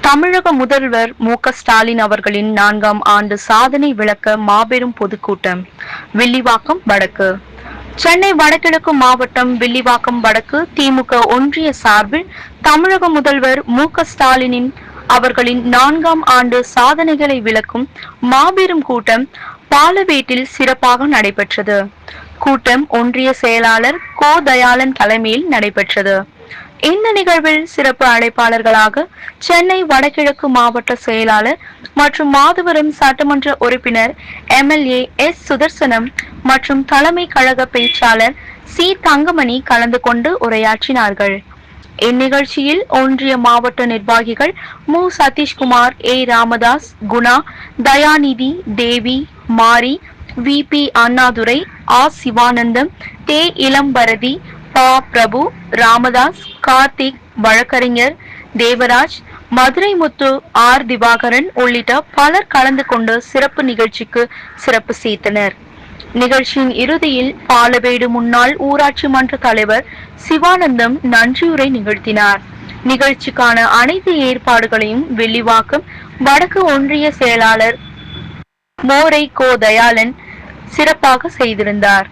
தமிழக முதல்வர் மு.க.ஸ்டாலின் அவர்களின் 4ஆம் ஆண்டு சாதனை விளக்க மாபெரும் பொதுக்கூட்டம் வில்லிவாக்கம் வடக்கு. சென்னை வடகிழக்கு மாவட்டம் வில்லிவாக்கம் வடக்கு திமுக ஒன்றிய சார்பில் தமிழக முதல்வர் மு.க.ஸ்டாலின் அவர்களின் 4ஆம் ஆண்டு சாதனைகளை விளக்கும் மாபெரும் கூட்டம் பாலவேட்டில் சிறப்பாக நடைபெற்றது. கூட்டம் ஒன்றிய செயலாளர் கோ. தயாளன் தலைமையில் நடைபெற்றது. இந்த நிகழ்வில் சிறப்பு அழைப்பாளர்களாக சென்னை வடகிழக்கு மாவட்ட செயலாளர் மற்றும் மாதவரம் சட்டமன்ற உறுப்பினர் MLA S. சுதர்சனம் மற்றும் தலைமை கழக பேச்சாளர் சி. தங்கமணி கலந்து கொண்டு உரையாற்றினார்கள். இந்நிகழ்ச்சியில் ஒன்றிய மாவட்ட நிர்வாகிகள் மு. சதீஷ்குமார், A. ராமதாஸ், குணா, தயாநிதி, தேவி, மாரி, VP அண்ணாதுரை, ஆ. சிவானந்தம், தே. இளம்பரதி, பா. பிரபு, ராமதாஸ், கார்த்திக், வழக்கறிஞர் தேவராஜ், மதுரை முத்து, R. திவாகரன் உள்ளிட்ட பலர் கலந்து கொண்டு சிறப்பு நிகழ்ச்சிக்கு சிறப்பு சேர்த்தனர். நிகழ்ச்சியின் இறுதியில் பாலவேடு முன்னாள் ஊராட்சி மன்ற தலைவர் சிவானந்தம் நன்றியுரை நிகழ்த்தினார். நிகழ்ச்சிக்கான அனைத்து ஏற்பாடுகளையும் வில்லிவாக்கம் வடக்கு ஒன்றிய செயலாளர் மோரை கோ. தயாளன் சிறப்பாக செய்திருந்தார்.